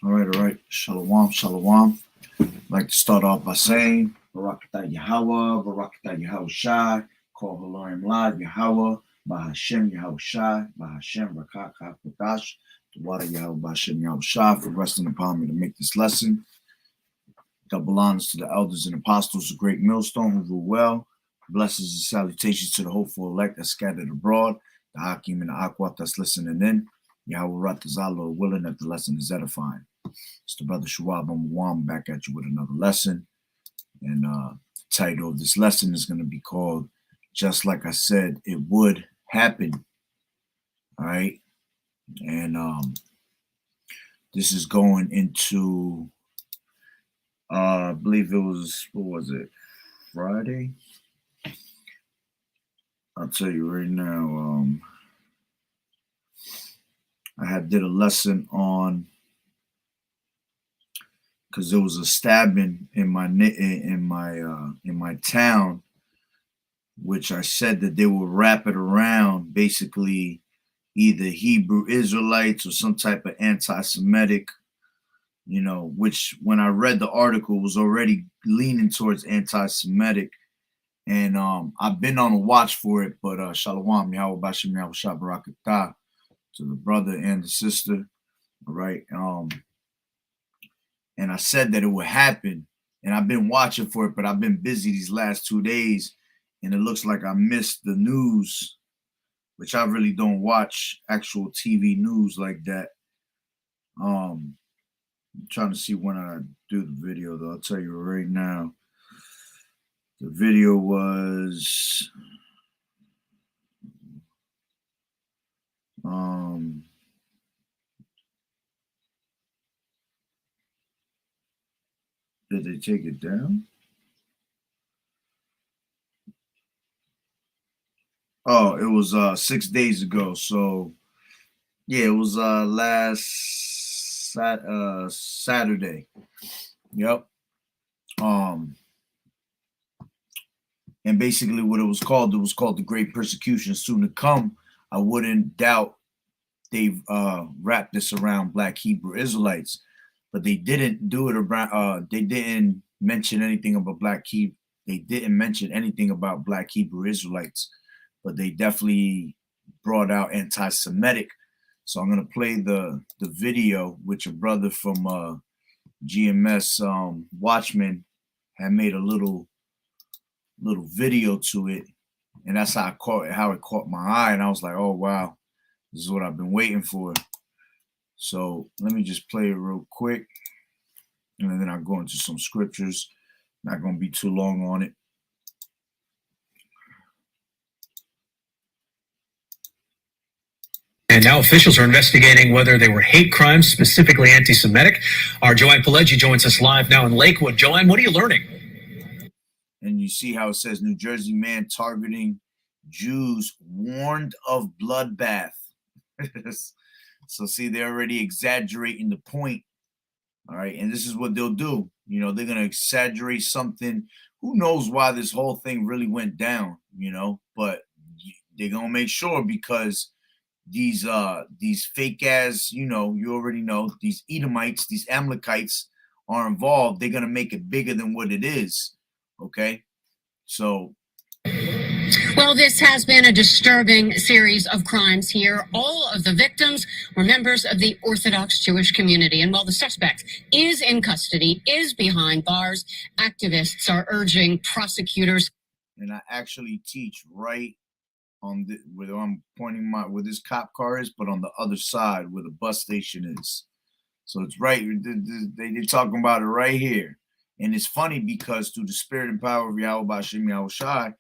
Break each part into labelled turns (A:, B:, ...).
A: All right. Shalom, shalom. I'd like to start off by saying, Barakatah Yahweh, Barakatah Yahweh Shai, Call Halorim Lad Yahweh, Bahashem Yahweh Shai, Bahashem Rakat Kodash, the water Yahweh Bahashem Yahweh Shai for resting upon me to make this lesson. Double honors to the elders and apostles, the great millstone who rule well. Blessings and salutations to the hopeful elect that scattered abroad, the Hakim and the Akwat that's listening in. Yahweh Ratazalo willing that the lesson is edifying. It's the brother Shuab Wam back at you with another lesson. And the title of this lesson is going to be called Just Like I Said It Would Happen. All right. And this is going into, I believe it was, what was it? Friday? I'll tell you right now. I did a lesson on, because there was a stabbing in my town, which I said that they will wrap it around basically either Hebrew Israelites or some type of anti-Semitic, which when I read the article was already leaning towards anti-Semitic. And I've been on a watch for it, but Shalom, Yahweh Bashem, Yahweh Barakatah to the brother and the sister. All right. And I said that it would happen, and I've been watching for it, but I've been busy these last 2 days, and it looks like I missed the news, which I really don't watch actual TV news like that. I'm trying to see when I do the video, though. I'll tell you right now. The video was did they take it down? Oh, it was 6 days ago. So yeah, it was last Saturday. Yep. And basically what it was called the Great Persecution Soon to Come. I wouldn't doubt they've wrapped this around Black Hebrew Israelites, but they didn't do it around. They didn't mention anything about They didn't mention anything about Black Hebrew Israelites, but they definitely brought out anti-Semitic. So I'm gonna play the video which a brother from GMS Watchman had made a little video to it, and that's how it caught my eye, and I was like, oh wow, this is what I've been waiting for. So let me just play it real quick, and then I'll go into some scriptures. Not going to be too long on it.
B: And now officials are investigating whether they were hate crimes, specifically anti-Semitic. Our Joanne Pileggi joins us live now in Lakewood. Joanne, what are you learning?
A: And you see how it says New Jersey man targeting Jews warned of bloodbath. So see, they're already exaggerating the point. All right. And this is what they'll do. They're going to exaggerate something. Who knows why this whole thing really went down, but they're going to make sure, because these fake ass, you already know, these Edomites, these Amalekites are involved. They're going to make it bigger than what it is. Okay. So
C: Well, this has been a disturbing series of crimes here. All of the victims were members of the Orthodox Jewish community. And while the suspect is in custody, is behind bars, activists are urging prosecutors.
A: And I actually teach right on the where I'm pointing my where this cop car is, but on the other side where the bus station is. So it's right. They're talking about it right here. And it's funny because through the spirit and power of Yahweh Bashim Yahweh Shai,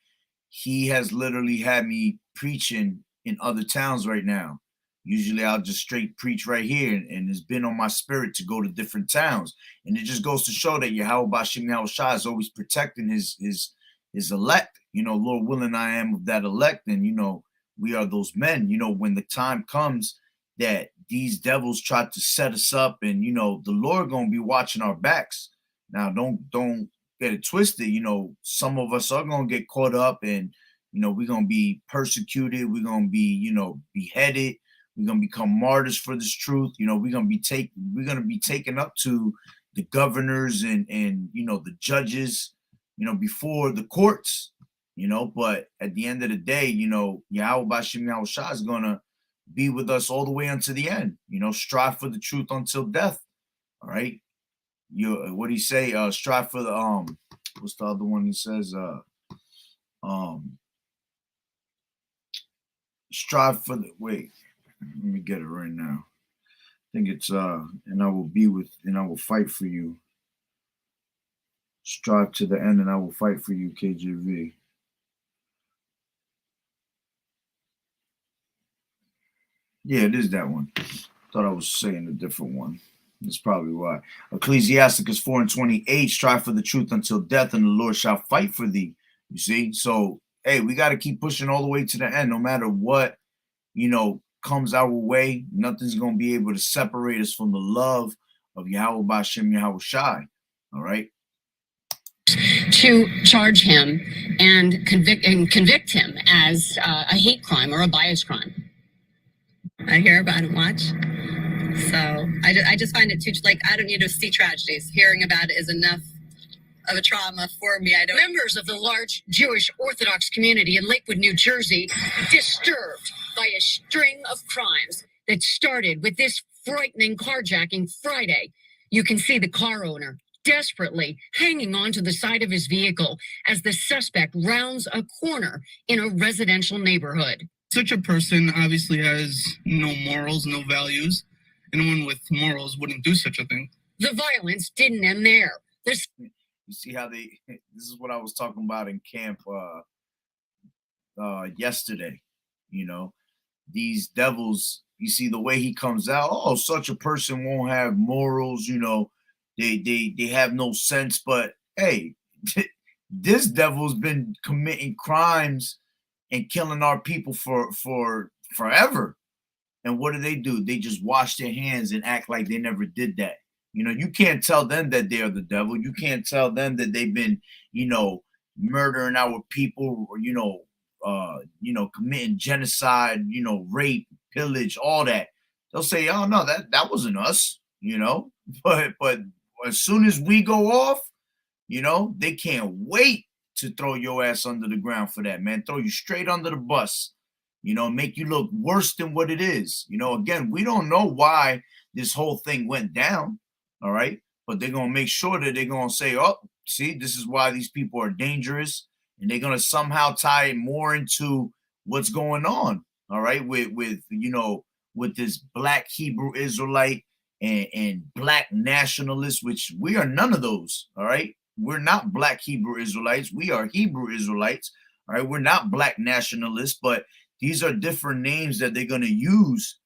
A: he has literally had me preaching in other towns right now. Usually I'll just straight preach right here, and it's been on my spirit to go to different towns. And it just goes to show that Yahweh Bashim Yahweh Shai is always protecting his elect. Lord willing, I am of that elect, and we are those men. When the time comes that these devils try to set us up, and the Lord gonna be watching our backs. Now, don't get it twisted. Some of us are gonna get caught up, and we're gonna be persecuted. We're gonna be beheaded. We're gonna become martyrs for this truth. We're gonna be taken up to the governors and the judges. Before the courts. But at the end of the day, Yahweh Bashim Yahweh Shai is gonna be with us all the way unto the end. Strive for the truth until death. All right. What do you say? Strive for the what's the other one he says? Strive for the wait. Let me get it right now. I think it's and I will fight for you. Strive to the end and I will fight for you, KJV. Yeah, it is that one. Thought I was saying a different one. That's probably why. Ecclesiasticus 4:28, strive for the truth until death, and the Lord shall fight for thee. You see? So, hey, we got to keep pushing all the way to the end, no matter what, comes our way. Nothing's going to be able to separate us from the love of Yahweh Bashim Yahweh Shai. All right?
C: To charge him and convict him as a hate crime or a bias crime.
D: I hear about it and watch. So I just find it too, I don't need to see tragedies. Hearing about it is enough of a trauma for me.
C: Members of the large Jewish Orthodox community in Lakewood, New Jersey, disturbed by a string of crimes that started with this frightening carjacking Friday. You can see the car owner desperately hanging on to the side of his vehicle as the suspect rounds a corner in a residential neighborhood.
E: Such a person obviously has no morals, no values. Anyone with morals wouldn't do such a thing.
C: The violence didn't end there.
A: You see how this is what I was talking about in camp yesterday. These devils, you see the way he comes out. Oh, such a person won't have morals, they have no sense. But hey, this devil's been committing crimes and killing our people for forever. And what do? They just wash their hands and act like they never did that. You can't tell them that they are the devil. You can't tell them that they've been, murdering our people, or, committing genocide, rape, pillage, all that. They'll say, oh no, that wasn't us, But as soon as we go off, they can't wait to throw your ass under the ground for that, man. Throw you straight under the bus, make you look worse than what it is. Again, we don't know why this whole thing went down, all right? But they're going to make sure that they're going to say, oh, see, this is why these people are dangerous. And they're going to somehow tie it more into what's going on, all right, with this black Hebrew Israelite and black nationalists, which we are none of those, all right? We're not black Hebrew Israelites. We are Hebrew Israelites. All right. We're not black nationalists, but these are different names that they're going to use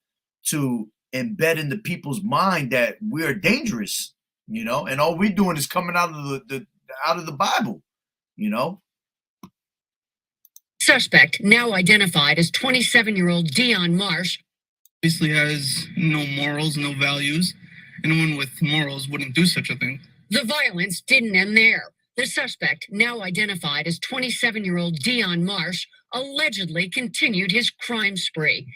A: to embed in the people's mind that we're dangerous, and all we're doing is coming out of the Bible,
C: Suspect, now identified as 27-year-old Dion Marsh,
E: obviously has no morals, no values. Anyone with morals wouldn't do such a thing.
C: The violence didn't end there. The suspect, now identified as 27-year-old Dion Marsh, allegedly continued his crime spree.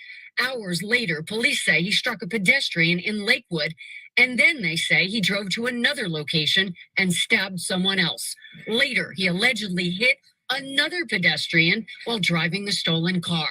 C: Hours later, police say he struck a pedestrian in Lakewood, and then they say he drove to another location and stabbed someone else. Later, he allegedly hit another pedestrian while driving the stolen car.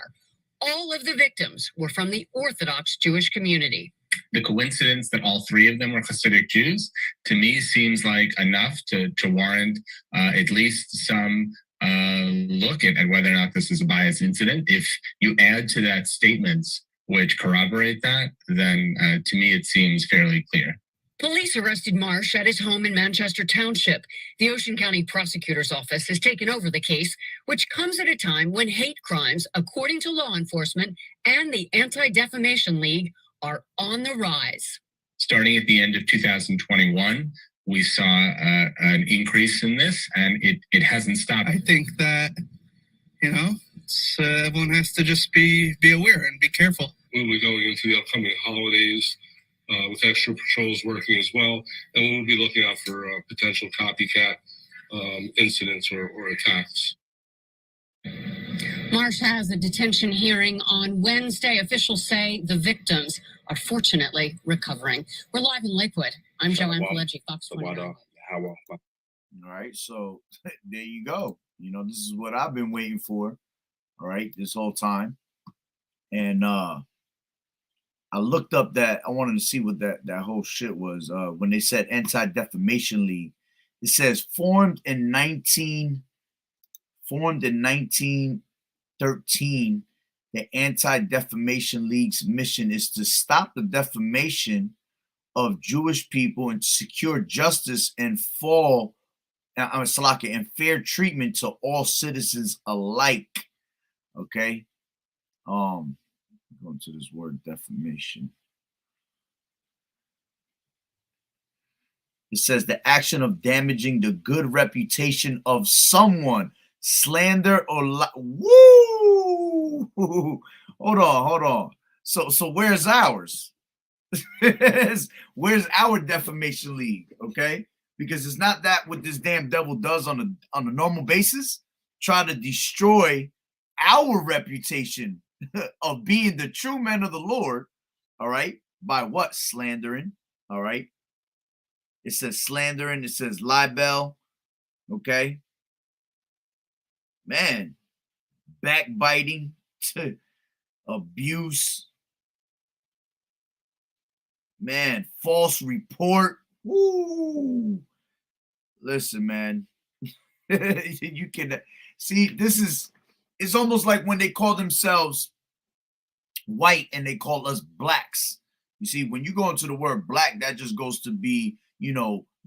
C: All of the victims were from the Orthodox Jewish community.
F: The coincidence that all three of them were Hasidic Jews, to me, seems like enough to warrant at least some look at whether or not this is a bias incident. If you add to that statements which corroborate that, then to me it seems fairly clear.
C: Police arrested Marsh at his home in Manchester Township. The Ocean County Prosecutor's Office has taken over the case, which comes at a time when hate crimes, according to law enforcement and the Anti-Defamation League, are on the rise.
F: Starting at the end of 2021, we saw an increase in this, and it hasn't stopped.
E: I think that, everyone has to just be aware and be careful.
G: We'll be going into the upcoming holidays with extra patrols working as well, and we'll be looking out for potential copycat incidents or attacks.
C: Marsh has a detention hearing on Wednesday. Officials say the victims are fortunately recovering. We're live in Lakewood. I'm Joanne Pileggi, Fox 29.
A: All right, so there you go. This is what I've been waiting for, all right, this whole time. And I looked up that, I wanted to see what that whole shit was. When they said Anti-Defamation League, it says formed in 1913, the Anti-Defamation League's mission is to stop the defamation of Jewish people and secure justice and fair treatment to all citizens alike. Okay. Going to this word defamation. It says the action of damaging the good reputation of someone, slander or woo. Hold on. So where's ours? Where's our defamation league? Okay, because it's not that what this damn devil does on a normal basis. Try to destroy our reputation of being the true men of the Lord, all right, by what? Slandering, all right. It says slandering, it says libel, okay. Man, backbiting, abuse, man, false report. Woo! Listen, man, you can see it's almost like when they call themselves white and they call us blacks. You see, when you go into the word black, that just goes to be,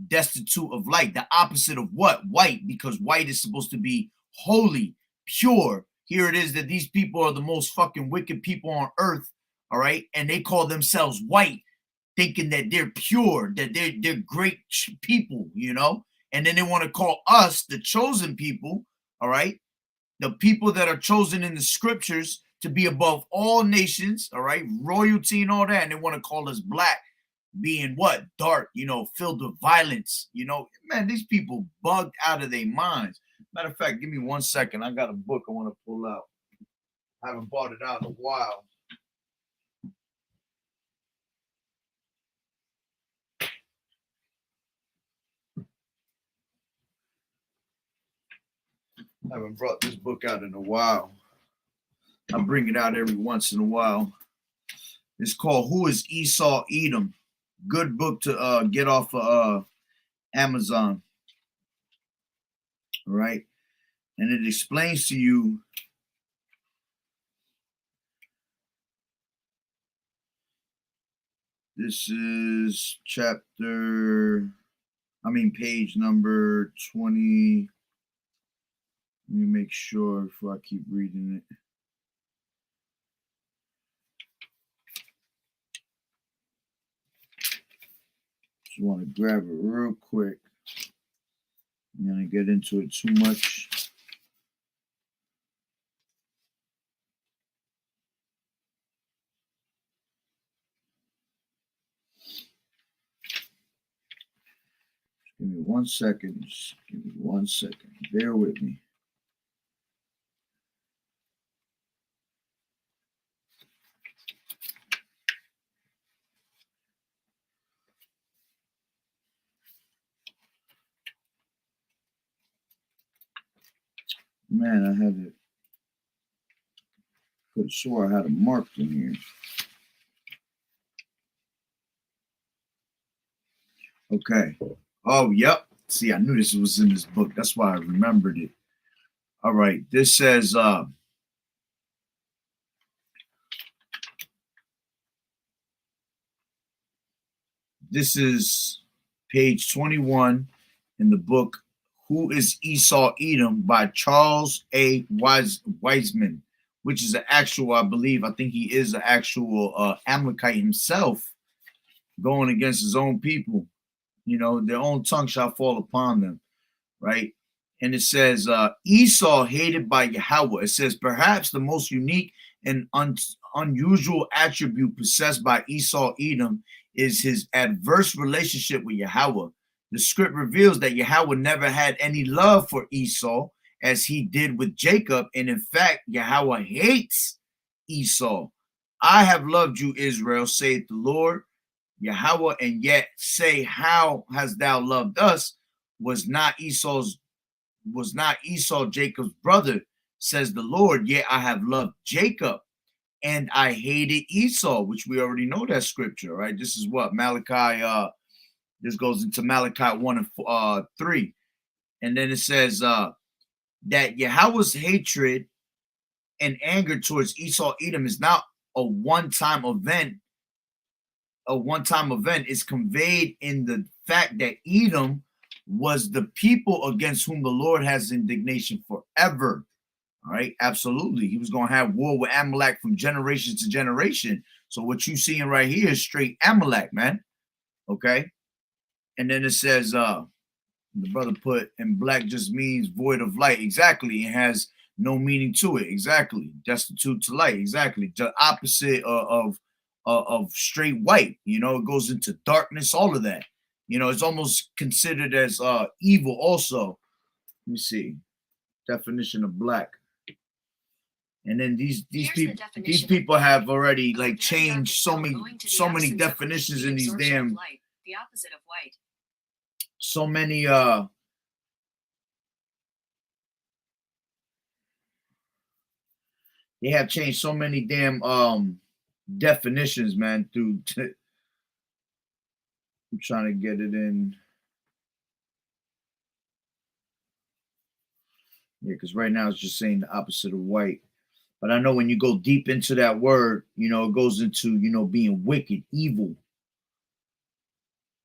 A: destitute of light. The opposite of what? White, because white is supposed to be holy, pure. Here it is that these people are the most fucking wicked people on earth, all right? And they call themselves white, thinking that they're pure, that they're great people, And then they want to call us the chosen people, all right? The people that are chosen in the scriptures to be above all nations, all right, royalty and all that, and they want to call us black, being what? Dark, filled with violence, Man, these people bugged out of their minds. Matter of fact, give me 1 second. I got a book I want to pull out. I haven't bought it out in a while. I haven't brought this book out in a while. I bring it out every once in a while. It's called Who is Esau Edom? Good book to get off of Amazon. All right. And it explains to you this is page number 20. Let me make sure before I keep reading it. Just want to grab it real quick. I'm going to get into it too much. Give me 1 second. Just give me 1 second. Bear with me. Man, I had it. Could have swore I had it marked in here. Okay. Oh, yep. See, I knew this was in this book. That's why I remembered it. All right. This says, this is page 21 in the book Who is Esau Edom by Charles A. Wiseman, which is an actual, I believe, I think he is an actual Amalekite himself going against his own people. You know, their own tongue shall fall upon them, right? And it says, Esau hated by Yahweh. It says, perhaps the most unique and unusual attribute possessed by Esau Edom is his adverse relationship with Yahweh. The script reveals that Yahweh never had any love for Esau as he did with Jacob. And in fact, Yahweh hates Esau. I have loved you, Israel, saith the Lord Yahweh, and yet say, how hast thou loved us? Was not Esau Jacob's brother, says the Lord, yet I have loved Jacob and I hated Esau, which we already know that scripture, right? This is what Malachi, this goes into Malachi 1 and 3. And then it says that Yahweh's hatred and anger towards Esau Edom is not a one-time event. A one-time event is conveyed in the fact that Edom was the people against whom the Lord has indignation forever. All right, absolutely. He was going to have war with Amalek from generation to generation. So what you seeing right here is straight Amalek, man. Okay. And then it says, the brother put, and black just means void of light. Exactly. It has no meaning to it. Exactly. Destitute to light. Exactly. The opposite of straight white. You know, it goes into darkness, all of that. You know, it's almost considered as evil also. Let me see. Definition of black. And then these people have already like changed so many definitions in these damn
C: the opposite of white.
A: So many they have changed so many damn definitions, man, through I'm trying to get it in. Yeah, because right now it's just saying the opposite of white. But I know when you go deep into that word, you know, it goes into, you know, being wicked, evil.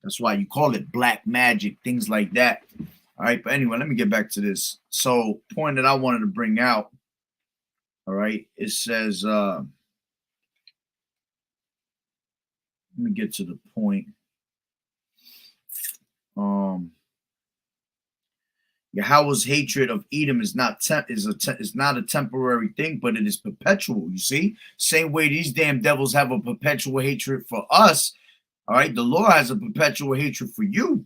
A: That's why you call it black magic, things like that. All right. But anyway, let me get back to this. So, point that I wanted to bring out. All right. It says, let me get to the point. Yahweh's hatred of Edom is not a temporary thing, but it is perpetual. You see, same way these damn devils have a perpetual hatred for us. All right, the Lord has a perpetual hatred for you.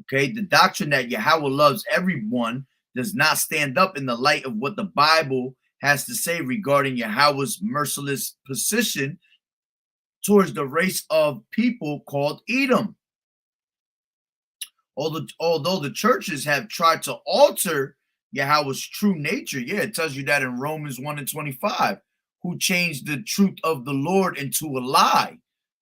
A: Okay, the doctrine that Yahweh loves everyone does not stand up in the light of what the Bible has to say regarding Yahweh's merciless position towards the race of people called Edom. Although the churches have tried to alter Yahweh's true nature, yeah, it tells you that in Romans 1 and 25, who changed the truth of the Lord into a lie.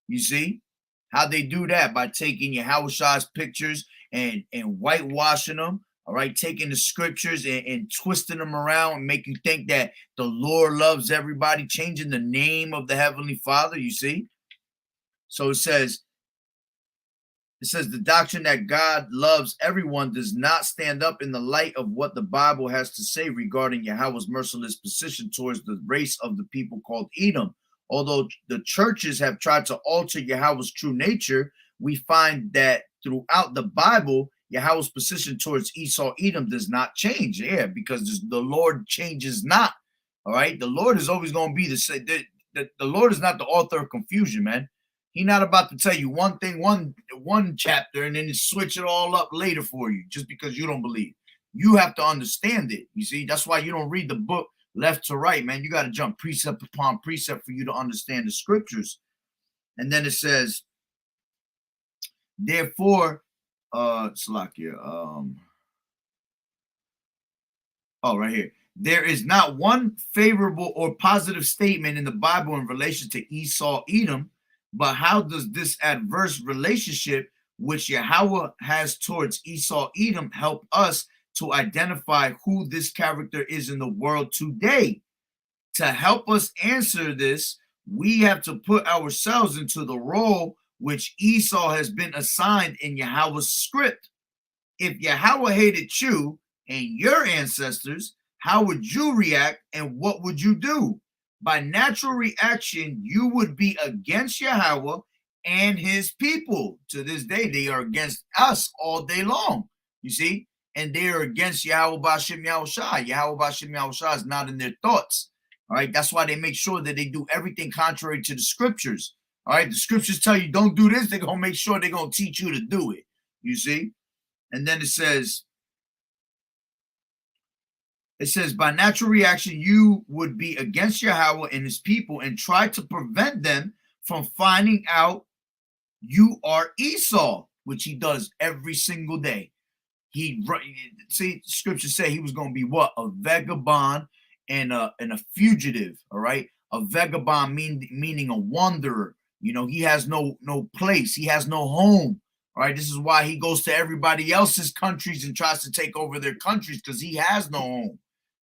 A: You see how they do that? By taking Yahweh's pictures and whitewashing them, all right, taking the scriptures and twisting them around and make you think that the Lord loves everybody, changing the name of the Heavenly Father, you see? So it says the doctrine that God loves everyone does not stand up in the light of what the Bible has to say regarding Yahweh's merciless position towards the race of the people called Edom. Although the churches have tried to alter Yahweh's true nature, we find that throughout the Bible, Yahweh's position towards Esau Edom does not change. Yeah, because the Lord changes not. All right, the Lord is always going to be the same. The Lord is not the author of confusion, man. He's not about to tell you one thing, one chapter, and then switch it all up later for you just because you don't believe. You have to understand it. You see, that's why you don't read the book left to right, man. You got to jump precept upon precept for you to understand the scriptures. And then it says, therefore, Salakia, right here. there is not one favorable or positive statement in the Bible in relation to Esau, Edom, but how does this adverse relationship which Yahweh has towards Esau, Edom help us to identify who this character is in the world today? To help us answer this, we have to put ourselves into the role which Esau has been assigned in Yahweh's script. If Yahweh hated you and your ancestors, how would you react and what would you do? By natural reaction, you would be against Yahweh and his people. To this day, they are against us all day long, you see? And they are against Yahweh B'Shem Yahushai. Yahweh B'Shem Yahushai is not in their thoughts. All right, that's why they make sure that they do everything contrary to the scriptures. All right, the scriptures tell you don't do this, they're going to make sure they're going to teach you to do it, you see? And then it says, by natural reaction, you would be against Yahweh and his people and try to prevent them from finding out you are Esau, which he does every single day. Scripture say he was going to be what? A vagabond and a fugitive, all right? A vagabond meaning a wanderer. You know, he has no place. He has no home. All right, this is why he goes to everybody else's countries and tries to take over their countries, because he has no home.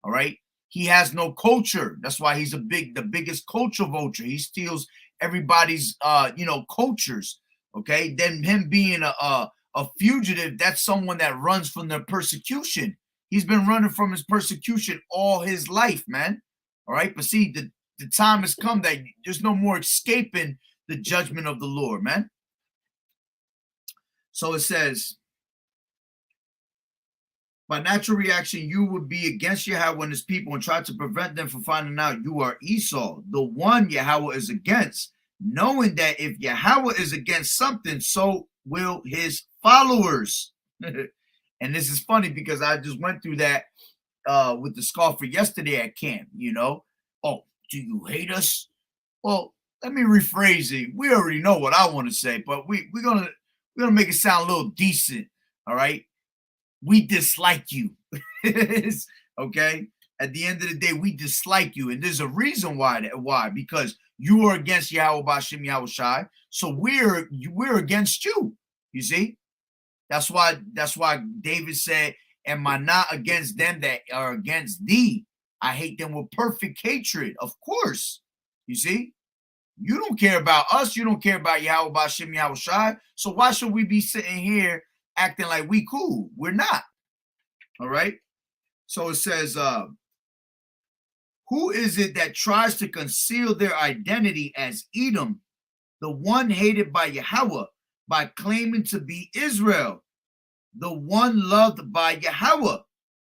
A: All right, he has no culture. That's why he's the biggest culture vulture. He steals everybody's cultures. Okay, then him being a fugitive, that's someone that runs from their persecution. He's been running from his persecution all his life, man. All right, but see, the time has come that there's no more escaping the judgment of the Lord, man. So it says, by natural reaction, you would be against Yahweh and his people and try to prevent them from finding out you are Esau, the one Yahweh is against, knowing that if Yahweh is against something, so will his followers. And this is funny because I just went through that with the scoffer yesterday at camp, you know. Oh, do you hate us? Well, let me rephrase it. We already know what I want to say, but we're gonna make it sound a little decent. All right. We dislike you. Okay. At the end of the day, we dislike you. And there's a reason why. Why? Because you are against Yahweh B'Shem Yahushai. So we're against you. You see? That's why David said, am I not against them that are against thee? I hate them with perfect hatred. Of course. You see? You don't care about us. You don't care about Yahweh B'Shem Yahushai. So why should we be sitting here acting like we cool? We're not. All right. So it says, who is it that tries to conceal their identity as Edom, the one hated by Yahweh, by claiming to be Israel, the one loved by Yahweh?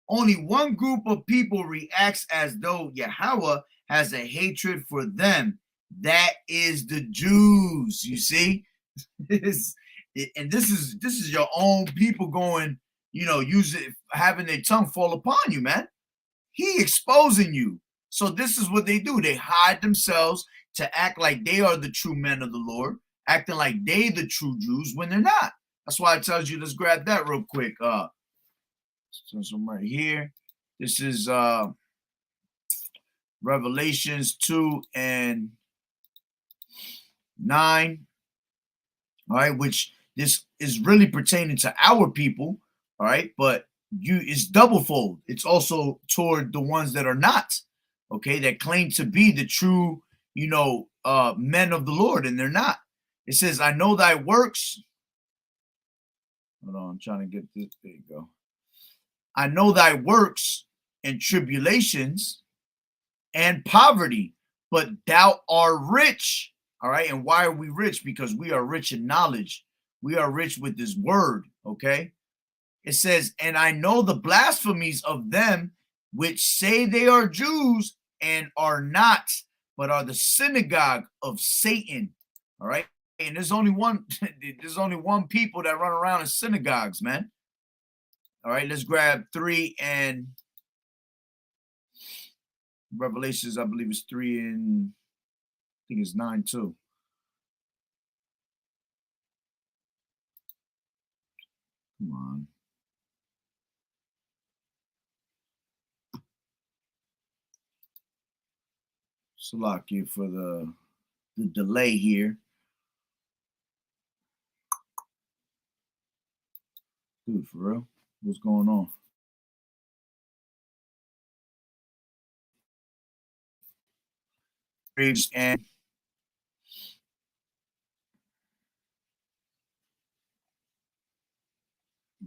A: Only one group of people reacts as though Yahweh has a hatred for them. That is the Jews. You see, and this is your own people going, having their tongue fall upon you, man. He exposing you. So this is what they do. They hide themselves to act like they are the true men of the Lord, acting like they the true Jews when they're not. That's why it tells you. Let's grab that real quick. So I'm right here. This is Revelations 2 and 9. All right, which this is really pertaining to our people. All right, but it's doublefold. It's also toward the ones that are not, okay, that claim to be the true, men of the Lord, and they're not. It says, I know thy works. Hold on, I'm trying to get this. There you go. I know thy works and tribulations and poverty, but thou art rich. All right. And why are we rich? Because we are rich in knowledge. We are rich with this word. Okay. It says, and I know the blasphemies of them which say they are Jews and are not, but are the synagogue of Satan. All right. And there's only one people that run around in synagogues, man. All right, let's grab 3 and Revelations, I believe it's 3 and I think it's 9 too. Come on. Salakia for the delay here. Dude, for real? What's going on? And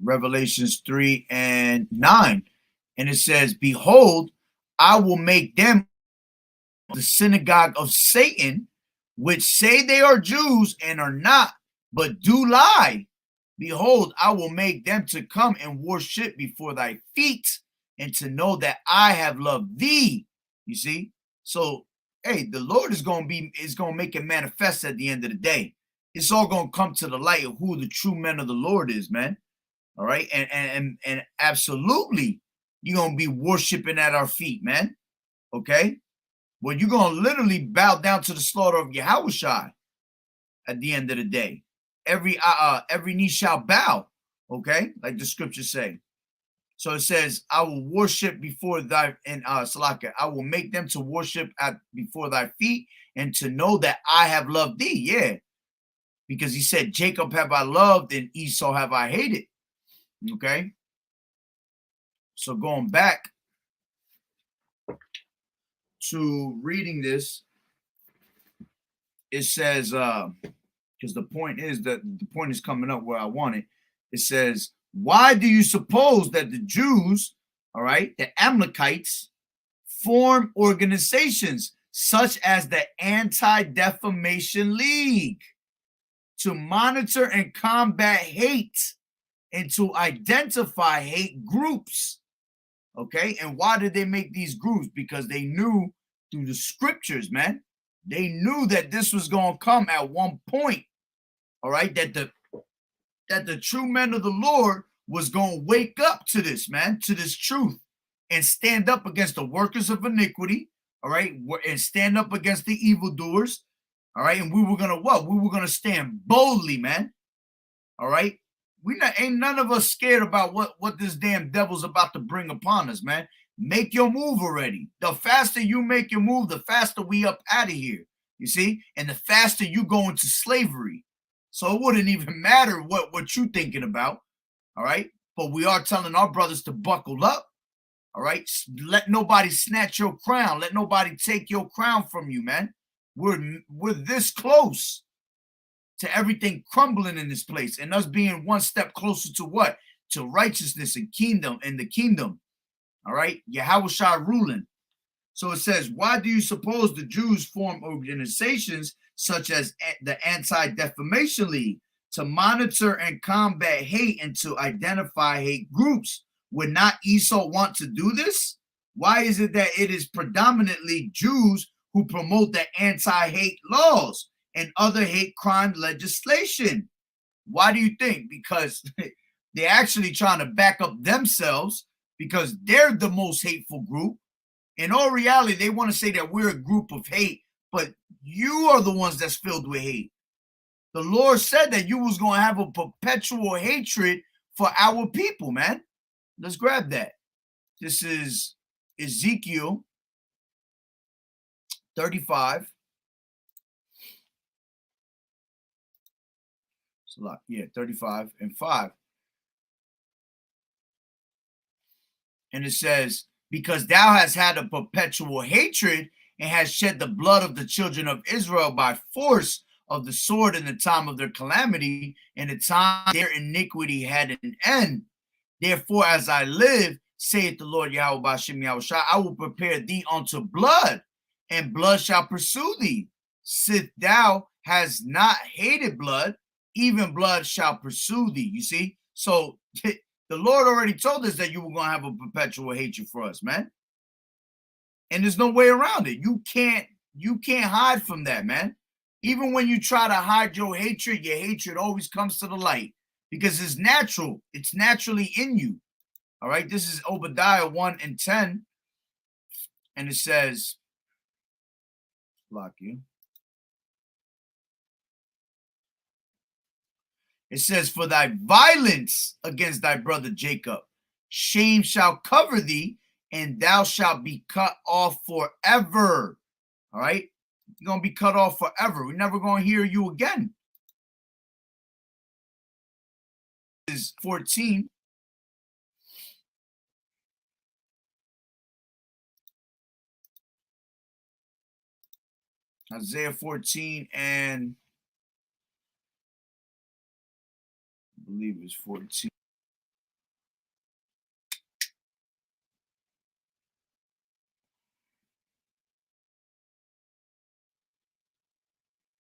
A: Revelations 3 and 9. And it says, behold, I will make them the synagogue of Satan, which say they are Jews and are not, but do lie. Behold, I will make them to come and worship before thy feet, and to know that I have loved thee. You see? So, hey, the Lord is going to make it manifest at the end of the day. It's all going to come to the light of who the true men of the Lord is, man. All right, and absolutely, you're gonna be worshiping at our feet, man. Okay, well, you're gonna literally bow down to the slaughter of Yahushua at the end of the day. Every knee shall bow. Okay, like the scriptures say. So it says, "I will worship before thy and Salaka. I will make them to worship before thy feet, and to know that I have loved thee." Yeah, because he said, "Jacob have I loved, and Esau have I hated." Okay, so going back to reading this, it says, because the point is coming up where I want it. It says, why do you suppose that the Jews, all right, the Amalekites, form organizations such as the Anti-Defamation League to monitor and combat hate and to identify hate groups? Okay, and why did they make these groups? Because they knew through the scriptures, man, they knew that this was going to come at one point. All right, that the true men of the Lord was going to wake up to this, man, to this truth, and stand up against the workers of iniquity. All right, and stand up against the evildoers. All right, and we were gonna what? We were gonna stand boldly, man. All right. Ain't none of us scared about what this damn devil's about to bring upon us, man. Make your move already. The faster you make your move, the faster we up out of here. You see? And the faster you go into slavery. So it wouldn't even matter what you thinking about. All right. But we are telling our brothers to buckle up. All right. Let nobody snatch your crown. Let nobody take your crown from you, man. We're this close to everything crumbling in this place, and us being one step closer to what? To righteousness and the kingdom. All right, Yahushua ruling. So it says, why do you suppose the Jews form organizations such as the Anti-Defamation League to monitor and combat hate and to identify hate groups? Would not Esau want to do this? Why is it that it is predominantly Jews who promote the anti-hate laws and other hate crime legislation? Why do you think? Because they're actually trying to back up themselves because they're the most hateful group. In all reality, they want to say that we're a group of hate, but you are the ones that's filled with hate. The Lord said that you was going to have a perpetual hatred for our people, man. Let's grab that. This is Ezekiel 35. It's a lot. Yeah, 35 and 5. And it says, because thou hast had a perpetual hatred and hast shed the blood of the children of Israel by force of the sword in the time of their calamity, and the time their iniquity had an end. Therefore, as I live, saith the Lord Yahweh B'Shem Yahushua, I will prepare thee unto blood, and blood shall pursue thee. Sith thou hast not hated blood, even blood shall pursue thee. You see? So the Lord already told us that you were going to have a perpetual hatred for us, man. And there's no way around it. You can't hide from that, man. Even when you try to hide your hatred always comes to the light because it's natural. It's naturally in you. All right. This is Obadiah 1 and 10. And it says, block you. It says, for thy violence against thy brother Jacob, shame shall cover thee, and thou shalt be cut off forever. All right? You're going to be cut off forever. We're never going to hear you again. This is 14. Isaiah 14 and I believe it's 14.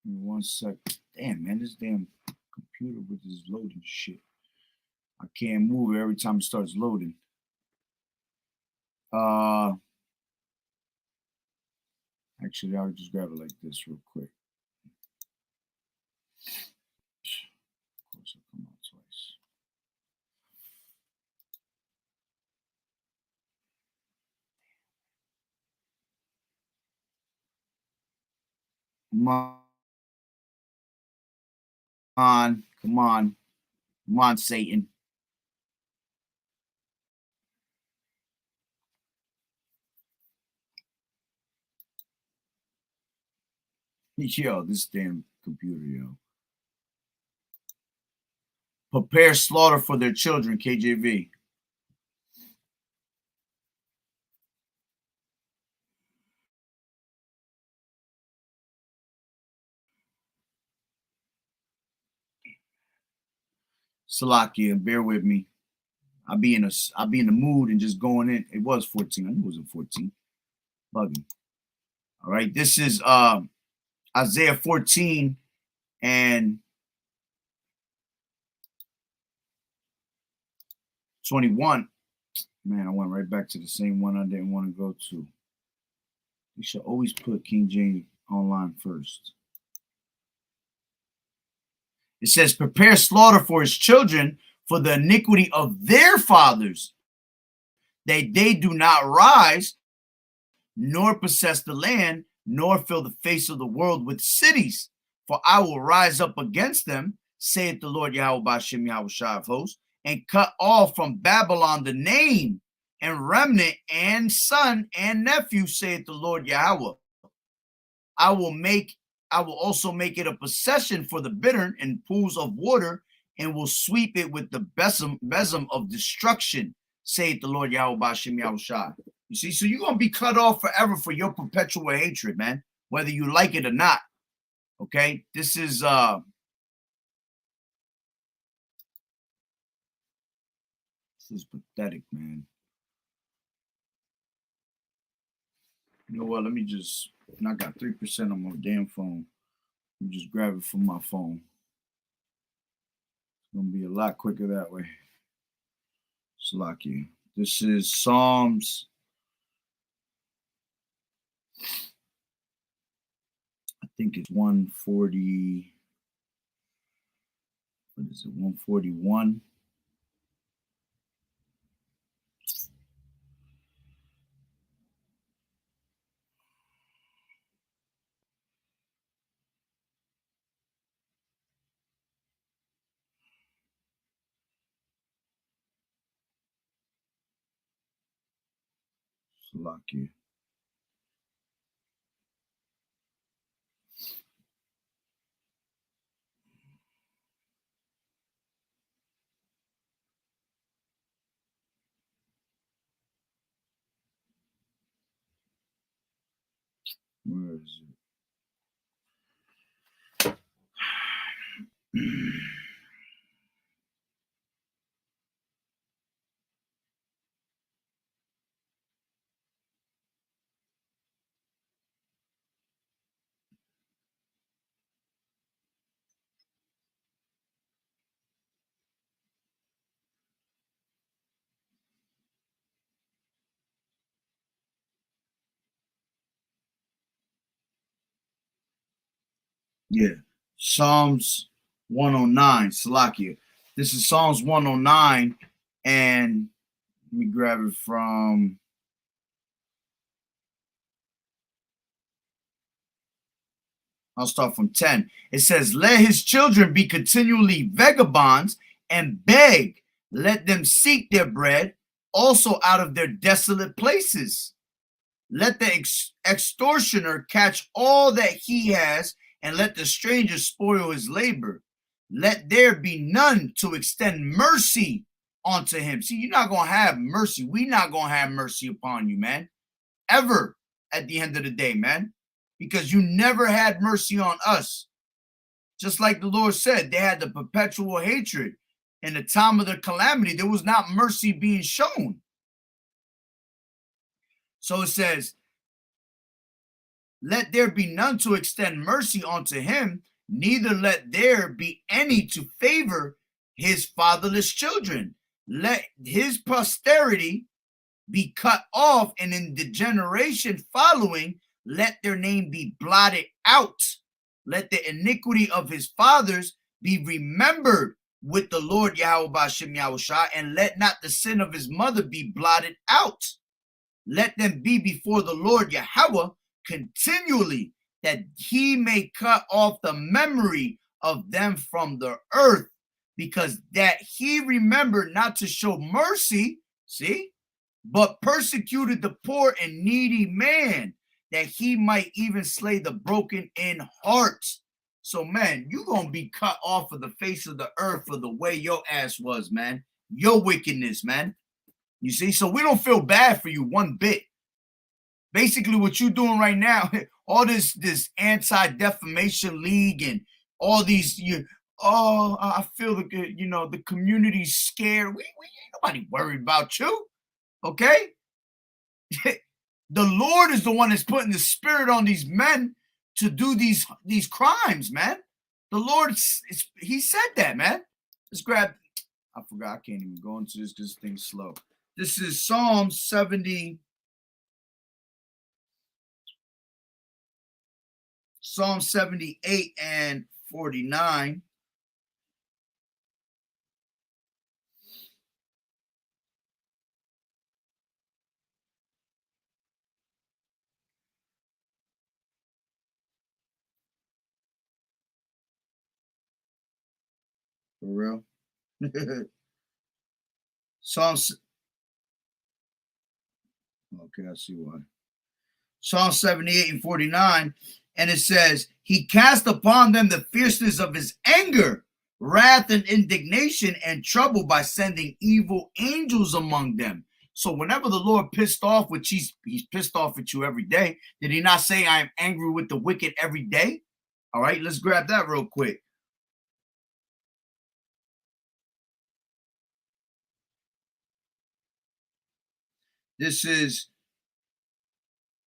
A: Give me 1 sec. Damn, man, this damn computer with this loading shit. I can't move it every time it starts loading. Actually, I'll just grab it like this real quick. Of course, it'll come out twice. Come on, come on, come on, Satan. Yo, this damn computer, yo. Prepare slaughter for their children, KJV. Salakia, bear with me. I'll be in the mood and just going in. It was 14. I knew it wasn't 14. Bugging. All right. This is Isaiah 14 and 21. Man, I went right back to the same one I didn't want to go to. You should always put King James Online first. It says, prepare slaughter for his children for the iniquity of their fathers. They do not rise, nor possess the land, nor fill the face of the world with cities. For I will rise up against them, saith the Lord Yahweh B'Shem Yahweh Shai of hosts, and cut off from Babylon the name and remnant and son and nephew, saith the Lord Yahweh. I will also make it a possession for the bittern and pools of water, and will sweep it with the besom of destruction, saith the Lord Yahweh B'Shem Yahweh Shai. You see, so you're going to be cut off forever for your perpetual hatred, man, whether you like it or not. Okay? This is pathetic, man. You know what? Let me just, and I got 3% on my damn phone. Let me just grab it from my phone. It's going to be a lot quicker that way. Salakia. This is Psalms. I think it's 140. What is it? 141. Salakia. Where is it? Yeah. Psalms 109, Salakia. This is Psalms 109, and let me grab it from I'll start from 10. It says, let his children be continually vagabonds and beg. Let them seek their bread also out of their desolate places. Let the extortioner catch all that he has, and let the stranger spoil his labor. Let there be none to extend mercy unto him. See, you're not going to have mercy. We're not going to have mercy upon you, man. Ever at the end of the day, man. Because you never had mercy on us. Just like the Lord said, they had the perpetual hatred. In the time of the calamity, there was not mercy being shown. So it says, let there be none to extend mercy unto him, neither let there be any to favor his fatherless children. Let his posterity be cut off, and in the generation following, let their name be blotted out. Let the iniquity of his fathers be remembered with the Lord Yahweh B'Shem Yahushua, and let not the sin of his mother be blotted out. Let them be before the Lord Yahweh continually, that he may cut off the memory of them from the earth, because that he remembered not to show mercy, see, but persecuted the poor and needy man, that he might even slay the broken in heart. So, man, you're going to be cut off of the face of the earth for the way your ass was, man. Your wickedness, man. You see? So we don't feel bad for you one bit. Basically, what you're doing right now, all this anti-defamation league and all these, I feel the community's scared. We ain't nobody worried about you. Okay? The Lord is the one that's putting the spirit on these men to do these crimes, man. The Lord, he said that, man. Let's grab, I forgot, I can't even go into this because this thing's slow. This is Psalm 78 and 49. For real. Psalms. Okay, I see why. Psalm 78 and 49. And it says, he cast upon them the fierceness of his anger, wrath and indignation and trouble by sending evil angels among them. So whenever the Lord pissed off, which he's pissed off at you every day, did he not say, I am angry with the wicked every day? All right, let's grab that real quick. This is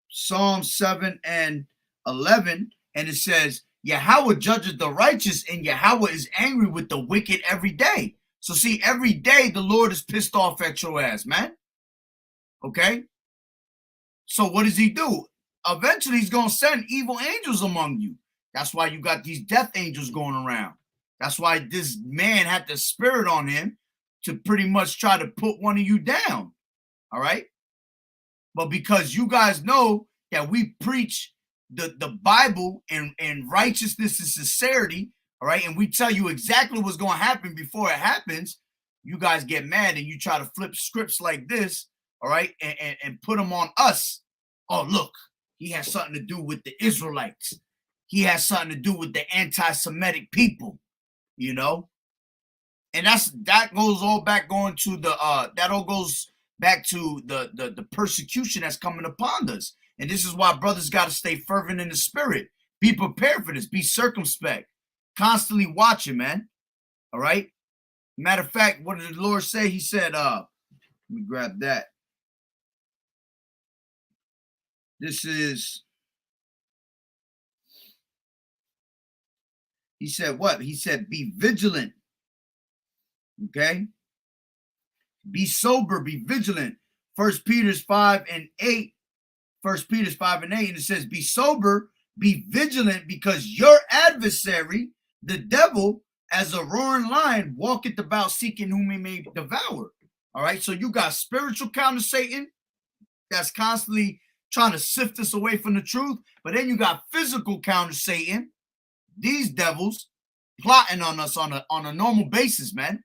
A: Psalm 7 and 11, and it says, Yahweh judges the righteous, and Yahweh is angry with the wicked every day. So see, every day the Lord is pissed off at your ass, man. Okay? So what does he do? Eventually he's going to send evil angels among you. That's why you got these death angels going around. That's why this man had the spirit on him to pretty much try to put one of you down. All right? But because you guys know that we preach the Bible and righteousness and sincerity, all right, and we tell you exactly what's going to happen before it happens, you guys get mad and you try to flip scripts like this, all right, and put them on us. Oh, look, he has something to do with the Israelites. He has something to do with the anti-Semitic people, you know? And that goes all back going to that all goes back to the persecution that's coming upon us. And this is why brothers got to stay fervent in the spirit. Be prepared for this. Be circumspect. Constantly watching, man. All right? Matter of fact, what did the Lord say? He said, let me grab that. This is, he said what? He said, be vigilant. Okay? Be sober, be vigilant. 1 Peter 5 and 8. 1 Peter 5 and 8, and it says, be sober, be vigilant, because your adversary, the devil, as a roaring lion, walketh about seeking whom he may devour. All right, so you got spiritual counter Satan that's constantly trying to sift us away from the truth, but then you got physical counter Satan, these devils plotting on us on a normal basis, man.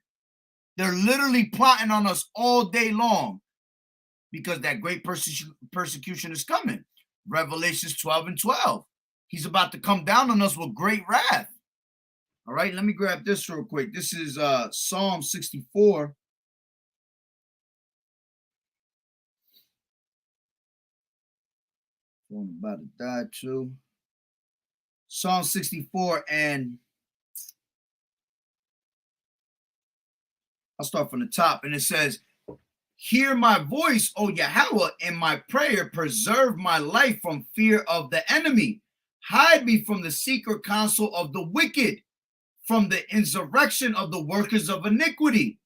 A: They're literally plotting on us all day long. because that great persecution is coming. Revelations 12:12. He's about to come down on us with great wrath. All right, let me grab this real quick. This is Psalm 64. I'm about to die too. Psalm 64, and I'll start from the top. And it says, hear my voice, O Yahweh, and my prayer. Preserve my life from fear of the enemy. Hide me from the secret counsel of the wicked, from the insurrection of the workers of iniquity,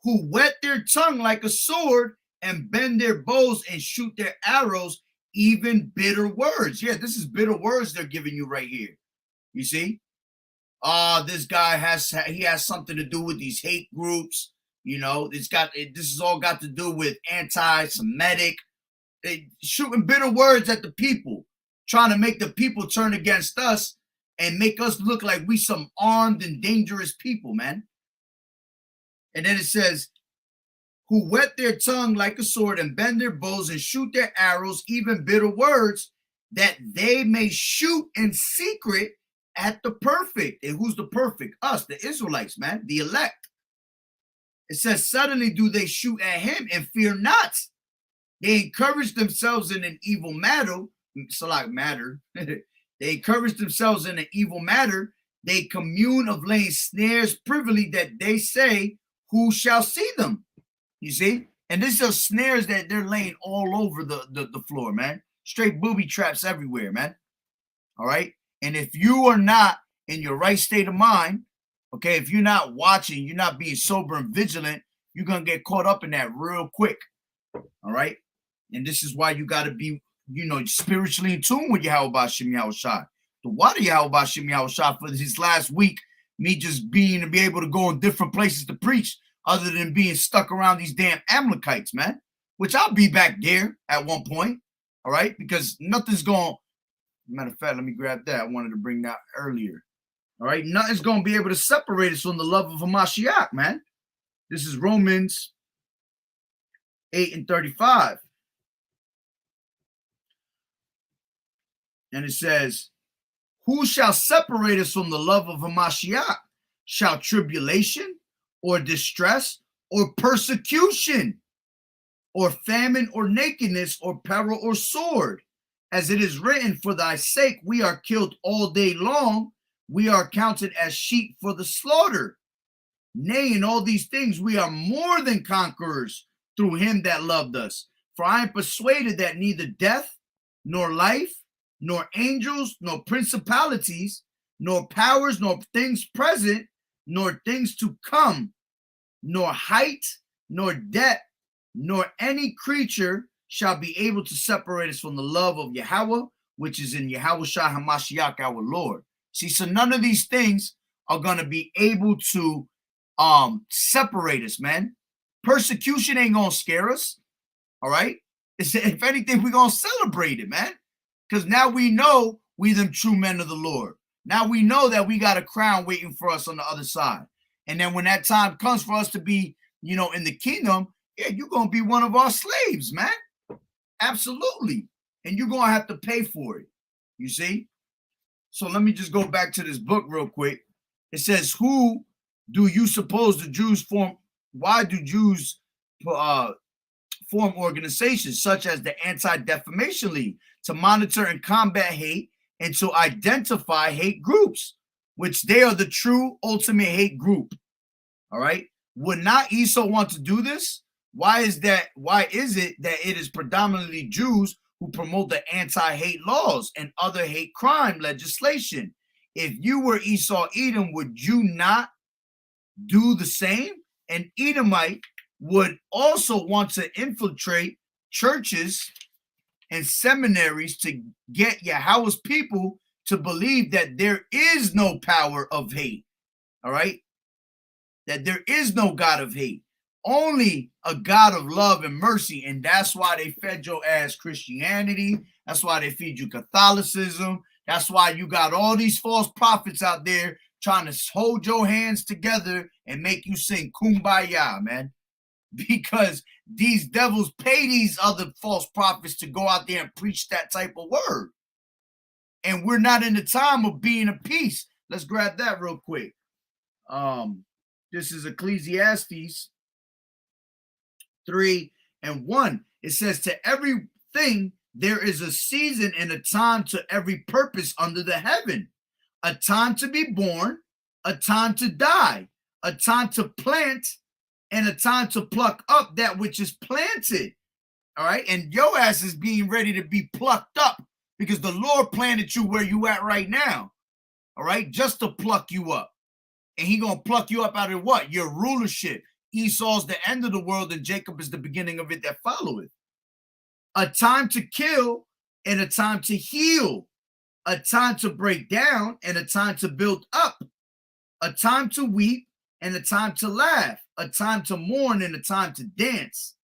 A: who whet their tongue like a sword and bend their bows and shoot their arrows, even bitter words. Yeah, this is bitter words they're giving you right here. You see? This guy has something to do with these hate groups. You know, this has all got to do with anti-Semitic. They shooting bitter words at the people, trying to make the people turn against us and make us look like we some armed and dangerous people, man. And then it says, who whet their tongue like a sword and bend their bows and shoot their arrows, even bitter words, that they may shoot in secret at the perfect. And who's the perfect? Us, the Israelites, man, the elect. It says, suddenly do they shoot at him and fear not. They encourage themselves in an evil matter. It's like matter. They encourage themselves in an evil matter. They commune of laying snares privily, that they say, who shall see them? You see? And this is snares that they're laying all over the floor, man. Straight booby traps everywhere, man. All right? And if you are not in your right state of mind, okay, if you're not watching, you're not being sober and vigilant, you're going to get caught up in that real quick. All right? And this is why you got to be, you know, spiritually in tune with Yahweh B'Shem Yahweh Shai. The water Yahweh B'Shem Yahweh Shai for this last week, me just being to be able to go in different places to preach other than being stuck around these damn Amalekites, man, which I'll be back there at one point. All right? Because nothing's going, matter of fact, let me grab that. I wanted to bring that earlier. All right? Nothing's going to be able to separate us from the love of Hamashiach, man. This is Romans 8:35. And it says, who shall separate us from the love of Hamashiach? Shall tribulation or distress or persecution or famine or nakedness or peril or sword? As it is written, for thy sake we are killed all day long. We are counted as sheep for the slaughter. Nay, in all these things we are more than conquerors through him that loved us. For I am persuaded that neither death, nor life, nor angels, nor principalities, nor powers, nor things present, nor things to come, nor height, nor depth, nor any creature shall be able to separate us from the love of Yahweh, which is in Yahweh Shai HaMashiach, our Lord. See, so none of these things are going to be able to separate us, man. Persecution ain't going to scare us, all right? If anything, we're going to celebrate it, man. Because now we know we them true men of the Lord. Now we know that we got a crown waiting for us on the other side. And then when that time comes for us to be, you know, in the kingdom, yeah, you're going to be one of our slaves, man. Absolutely. And you're going to have to pay for it. You see? So let me just go back to this book real quick. It says, who do you suppose the Jews form? Why do Jews form organizations such as the Anti-Defamation League to monitor and combat hate and to identify hate groups, which they are the true ultimate hate group? All right. Would not Esau want to do this? Why is that? Why is it that it is predominantly Jews who promote the anti-hate laws and other hate crime legislation? If you were Esau Edom, would you not do the same? An Edomite would also want to infiltrate churches and seminaries to get Yahweh's people to believe that there is no power of hate. All right? That there is no God of hate, only a God of love and mercy. And that's why they fed your ass Christianity. That's why they feed you Catholicism. That's why you got all these false prophets out there trying to hold your hands together and make you sing Kumbaya, man. because these devils pay these other false prophets to go out there and preach that type of word. And we're not in the time of being at peace. Let's grab that real quick. This is Ecclesiastes 3:1. It says, to everything there is a season and a time to every purpose under the heaven. A time to be born, a time to die, a time to plant, and a time to pluck up that which is planted. All right. And your ass is being ready to be plucked up because the Lord planted you where you at right now. All right. Just to pluck you up. And he going to pluck you up out of what? Your rulership. Esau's the end of the world and Jacob is the beginning of it that followeth. A time to kill and a time to heal. A time to break down and a time to build up. A time to weep and a time to laugh. A time to mourn and a time to dance.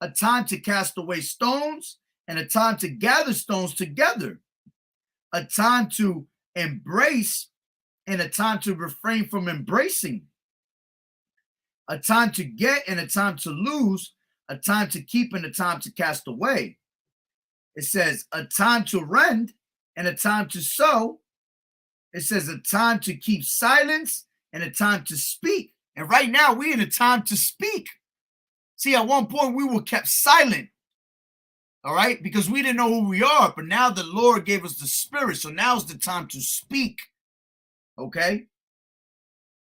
A: A time to cast away stones and a time to gather stones together. A time to embrace and a time to refrain from embracing. A time to get and a time to lose. A time to keep and a time to cast away. It says a time to rend and a time to sow. It says a time to keep silence and a time to speak. And right now we're in a time to speak. See, at one point we were kept silent. All right, because we didn't know who we are, but now the Lord gave us the Spirit. So now's the time to speak. Okay.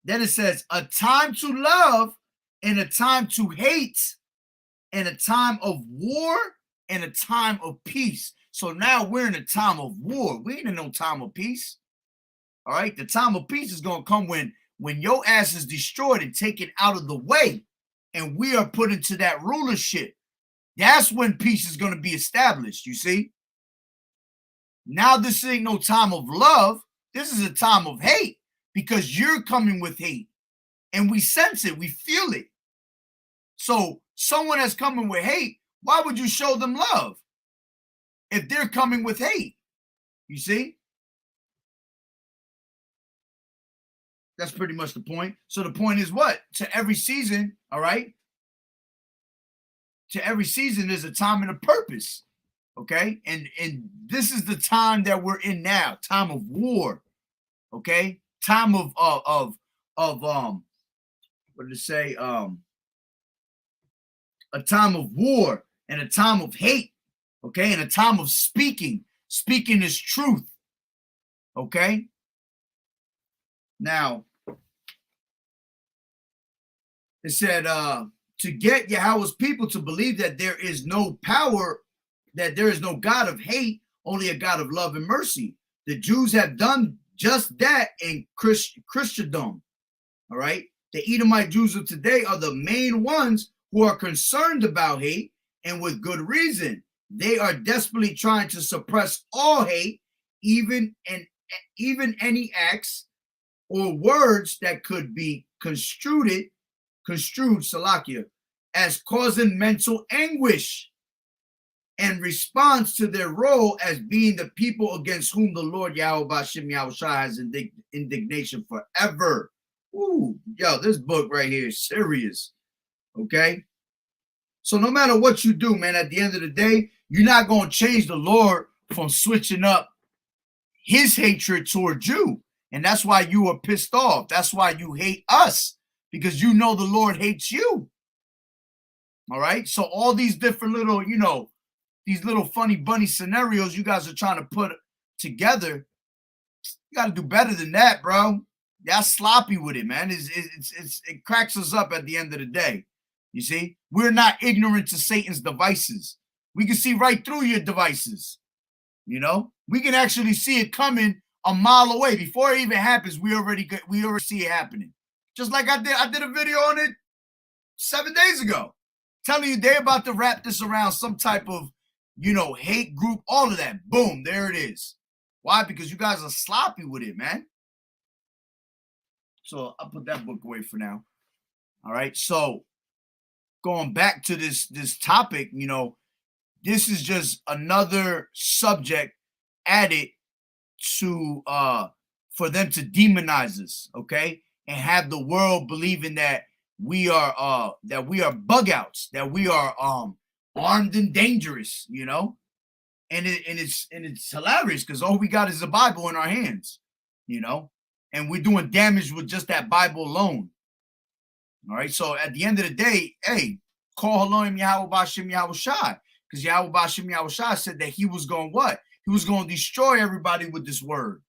A: Then it says a time to love and a time to hate and a time of war and a time of peace. So now we're in a time of war. We ain't in no time of peace. All right. The time of peace is going to come when your ass is destroyed and taken out of the way and we are put into that rulership. That's when peace is going to be established. You see? Now this ain't no time of love. This is a time of hate because you're coming with hate and we sense it. We feel it. So someone that's coming with hate, why would you show them love if they're coming with hate? You see? That's pretty much the point. So the point is what? To every season, all right? To every season, there's a time and a purpose. Okay? And this is the time that we're in now, time of war. Okay? Time of what did it say? A time of war and a time of hate. Okay? And a time of speaking. Speaking is truth. Okay? Now, it said, to get Yahweh's people to believe that there is no power, that there is no God of hate, only a God of love and mercy. The Jews have done just that in Christendom. All right. The Edomite Jews of today are the main ones who are concerned about hate, and with good reason. They are desperately trying to suppress all hate, even any acts or words that could be construed, Salakia, as causing mental anguish and response to their role as being the people against whom the Lord Yahweh Bashim Yahushua has indignation forever. Ooh, yo, this book right here is serious. Okay? So no matter what you do, man, at the end of the day, you're not going to change the Lord from switching up his hatred towards you. And that's why you are pissed off. That's why you hate us, because you know the Lord hates you. All right? So all these different little, these little funny bunny scenarios you guys are trying to put together, you got to do better than that, bro. Y'all sloppy with it, man. It cracks us up at the end of the day. You see? We're not ignorant to Satan's devices. We can see right through your devices. We can actually see it coming a mile away. Before it even happens, we already see it happening. Just like I did a video on it 7 days ago, telling you they're about to wrap this around some type of, hate group, all of that. Boom, there it is. Why? Because you guys are sloppy with it, man. So I'll put that book away for now. All right. So going back to this topic, this is just another subject added to for them to demonize us, okay, and have the world believing that we are bug outs, that we are armed and dangerous, you know. And it's hilarious because all we got is a Bible in our hands, you know, and we're doing damage with just that Bible alone. All right. So at the end of the day, hey, call Elohim Yahweh B'Shem Yahweh Shai, because Yahweh B'Shem Yahweh Shai said that he was going what? He was going to destroy everybody with this word.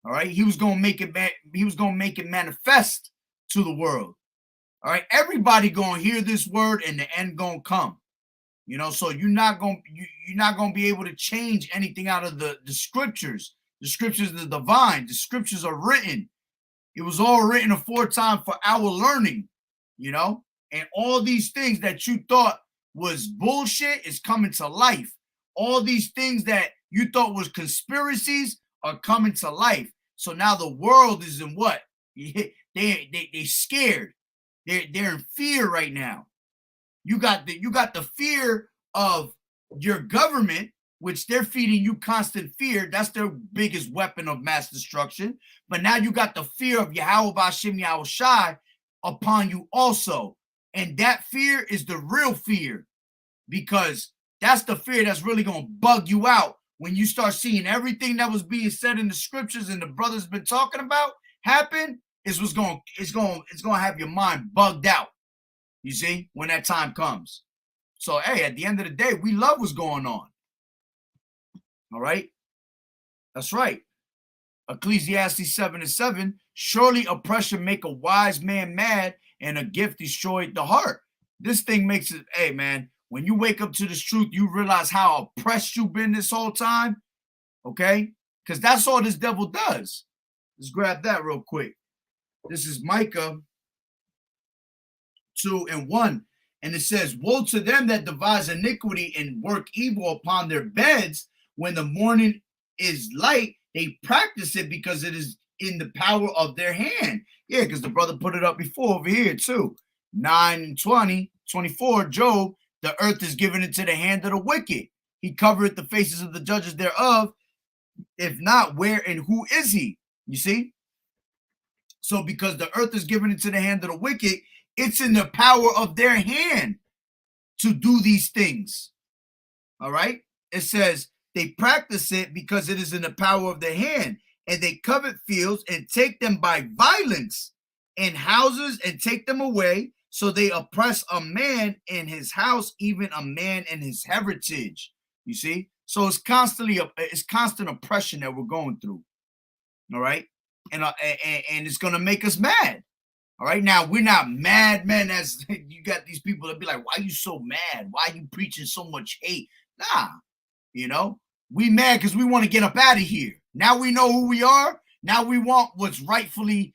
A: All right. He was going to make it manifest to the world. All right. Everybody going to hear this word and the end going to come. You know, so you're not going to be able to change anything out of the scriptures. The scriptures are divine. The scriptures are written. It was all written aforetime for our learning, you know, and all these things that you thought was bullshit is coming to life. All these things that you thought was conspiracies are coming to life. So now the world is in what? They scared. They're in fear right now. You got the fear of your government, which they're feeding you constant fear. That's their biggest weapon of mass destruction. But now you got the fear of Yahweh B'Shem Yahweh Shai upon you also. And that fear is the real fear, because that's the fear that's really going to bug you out when you start seeing everything that was being said in the scriptures and the brothers been talking about happen. It's going to have your mind bugged out. You see, when that time comes. So, hey, at the end of the day, we love what's going on. All right? That's right. Ecclesiastes 7:7, surely oppression make a wise man mad, and a gift destroyed the heart. This thing makes it, hey, man, when you wake up to this truth, you realize how oppressed you've been this whole time, okay? Because that's all this devil does. Let's grab that real quick. This is Micah 2:1, and it says, woe to them that devise iniquity and work evil upon their beds. When the morning is light, they practice it because it is in the power of their hand. Yeah, because the brother put it up before over here too. 9:20-24, Job, the earth is given into the hand of the wicked. He covereth the faces of the judges thereof. If not, where and who is he? You see? So because the earth is given into the hand of the wicked, it's in the power of their hand to do these things. All right? It says they practice it because it is in the power of their hand, and they covet fields and take them by violence, and houses and take them away. So they oppress a man in his house, even a man in his heritage. You see? So it's constant oppression that we're going through. All right? And it's going to make us mad. All right, now we're not madmen, as you got these people that be like, why are you so mad? Why are you preaching so much hate? Nah, you know, we mad because we want to get up out of here. Now we know who we are. Now we want what's rightfully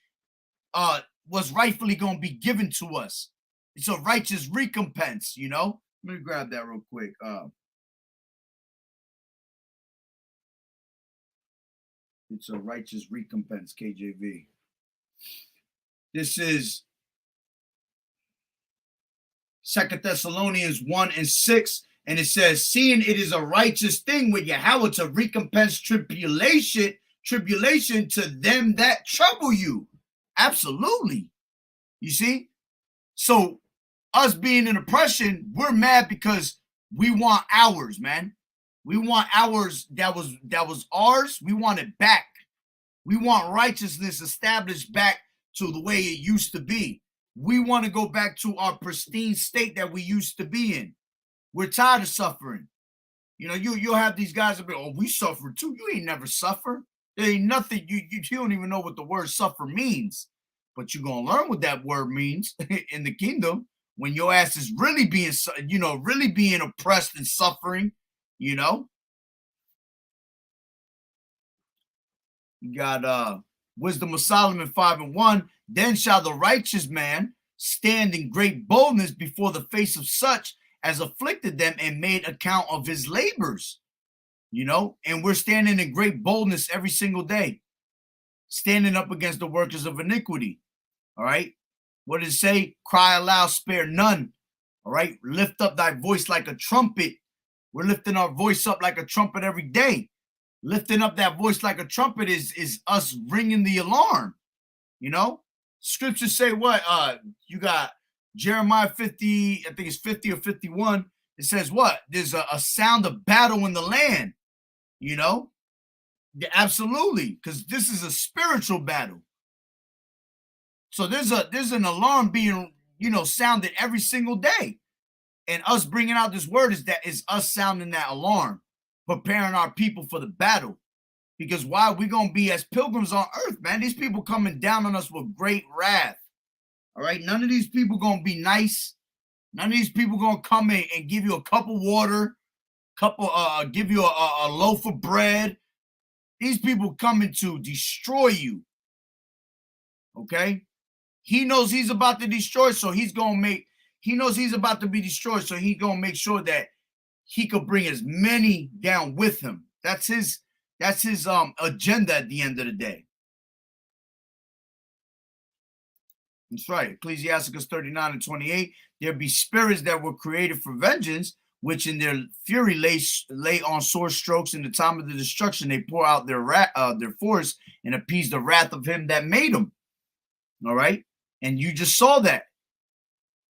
A: going to be given to us. It's a righteous recompense, you know. Let me grab that real quick. It's a righteous recompense, KJV. This is 2 Thessalonians 1:6, and it says, seeing it is a righteous thing with Yahweh to recompense tribulation to them that trouble you. Absolutely. You see? So us being in oppression, we're mad because we want ours, man. We want ours that was ours. We want it back. We want righteousness established back to the way it used to be. We want to go back to our pristine state that we used to be in. We're tired of suffering. You know, you'll have these guys that be, oh, we suffer too. You ain't never suffer. There ain't nothing. You don't even know what the word suffer means. But you're gonna learn what that word means in the kingdom when your ass is really being, really being oppressed and suffering. You know. You got Wisdom of Solomon 5:1. Then shall the righteous man stand in great boldness before the face of such as afflicted them and made account of his labors. You know, and we're standing in great boldness every single day, standing up against the workers of iniquity. All right. What does it say? Cry aloud, spare none. All right. Lift up thy voice like a trumpet. We're lifting our voice up like a trumpet every day. Lifting up that voice like a trumpet is us ringing the alarm, you know? Scriptures say what? You got Jeremiah 50, I think it's 50 or 51. It says what? There's a sound of battle in the land, you know? Yeah, absolutely, because this is a spiritual battle. So there's an alarm being, sounded every single day. And us bringing out this word is us sounding that alarm, preparing our people for the battle. Because why? We're going to be as pilgrims on earth, man. These people coming down on us with great wrath. All right? None of these people going to be nice. None of these people going to come in and give you a cup of water, give you a loaf of bread. These people coming to destroy you. Okay? He knows he's about to destroy, so he knows he's about to be destroyed, so he's going to make sure that he could bring as many down with him. That's his agenda at the end of the day. That's right. Ecclesiasticus 39:28. There be spirits that were created for vengeance, which in their fury lay on sword strokes. In the time of the destruction, they pour out their force and appease the wrath of him that made them. All right. And you just saw that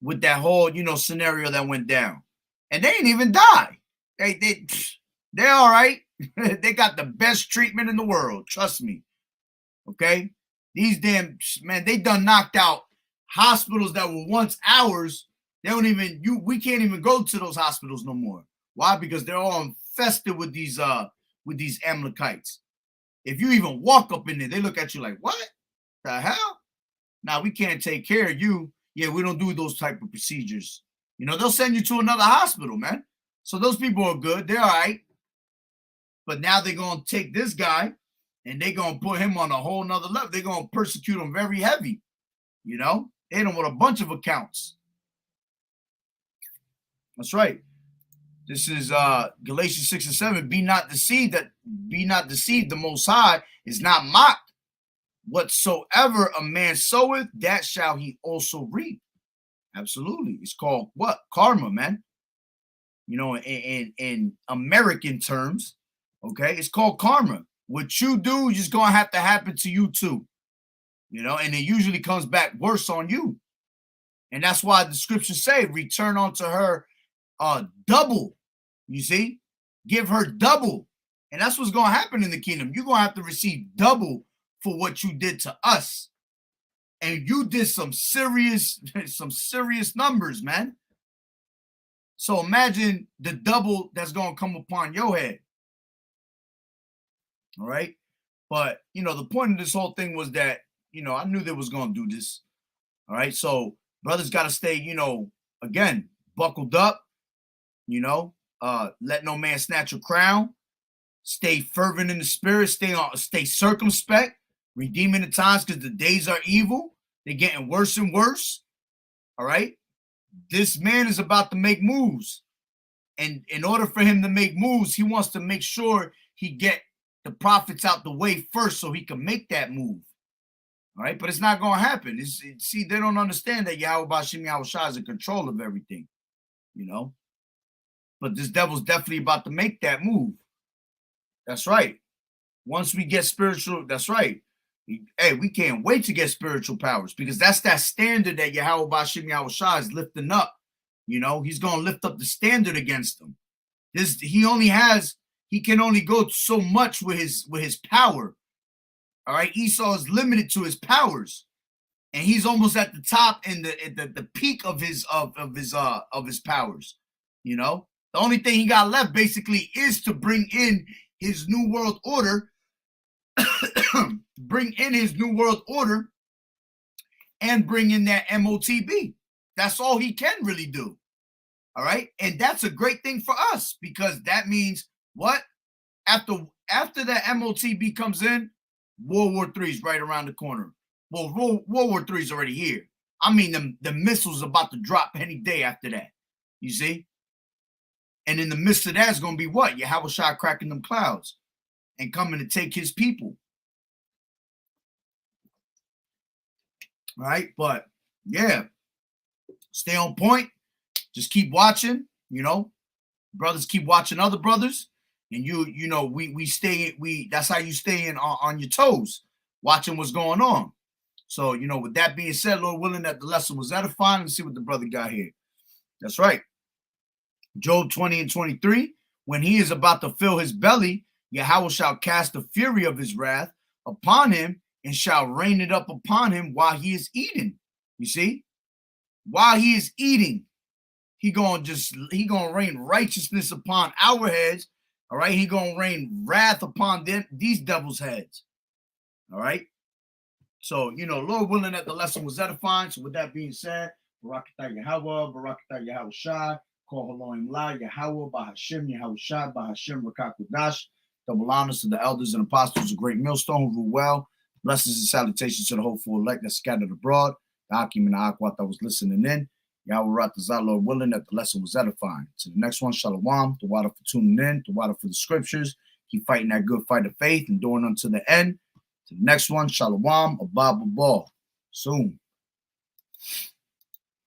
A: with that whole, scenario that went down. And they didn't even die. They're all right. They got the best treatment in the world. Trust me. Okay. These damn, man, they done knocked out hospitals that were once ours. We can't even go to those hospitals no more. Why? Because they're all infested with these Amalekites. If you even walk up in there, they look at you like, what the hell? Now we can't take care of you. Yeah, we don't do those type of procedures. They'll send you to another hospital, man. So those people are good. They're all right. But now they're going to take this guy and they're going to put him on a whole nother level. They're going to persecute him very heavy. They don't want a bunch of accounts. That's right. This is Galatians 6:7. Be not deceived. The Most High is not mocked. Whatsoever a man soweth, that shall he also reap. Absolutely. It's called what? Karma, man. In American terms, okay, it's called karma. What you do is just going to have to happen to you too. And it usually comes back worse on you. And that's why the scriptures say, return unto her double. You see? Give her double. And that's what's going to happen in the kingdom. You're going to have to receive double for what you did to us. And you did some serious numbers, man. So imagine the double that's going to come upon your head. All right. But, the point of this whole thing was that, I knew they was going to do this. All right. So brothers got to stay, again, buckled up, let no man snatch your crown, stay fervent in the spirit, stay circumspect, redeeming the times because the days are evil. They're getting worse and worse. All right. This man is about to make moves. And in order for him to make moves, he wants to make sure he get the prophets out the way first so he can make that move. All right. But it's not going to happen. See, they don't understand that Yahweh Bashim Yahweh Shah is in control of everything, But this devil's definitely about to make that move. That's right. Once we get spiritual, that's right. Hey, we can't wait to get spiritual powers because that's that standard that Yahweh Bashim Yahweh Shah is lifting up. He's going to lift up the standard against them. He can only go so much with his power. All right. Esau is limited to his powers. And he's almost at the top and the peak of his powers. The only thing he got left basically is to bring in his new world order. Bring in his new world order and bring in that MOTB. That's all he can really do. All right. And that's a great thing for us because that means what? After that MOTB comes in, World War III is right around the corner. Well, World War III is already here. I mean, the missiles about to drop any day after that. You see? And in the midst of that is going to be what? Yahweh Shah cracking them clouds and coming to take his people. All right, but yeah, stay on point. Just keep watching, brothers keep watching other brothers, and that's how you stay on your toes, watching what's going on. So, with that being said, Lord willing that the lesson was edifying, let's see what the brother got here. That's right. Job 20 and 23, when he is about to fill his belly, Yahweh shall cast the fury of his wrath upon him and shall rain it up upon him while he is eating. You see? While he is eating, he gonna rain righteousness upon our heads. All right, he gonna rain wrath upon these devils' heads. All right. So, Lord willing that the lesson was edifying. So with that being said, Barakatah Yahweh, Barakatah Yahweh Shai, Call Elohim La, Yahweh, Bahashim, Yahweh Shai, Bahashim, Rakakudash. Double honors to the elders and apostles of Great Millstone who rule well. Blessings and salutations to the hopeful elect that scattered abroad. The Hakim and the Akwat that was listening in. Yahweh Ratazah, Lord willing that the lesson was edifying. To the next one, Shalom. The water for tuning in. The water for the scriptures. Keep fighting that good fight of faith, enduring unto the end. To the next one, Shalom. Abba, Soon.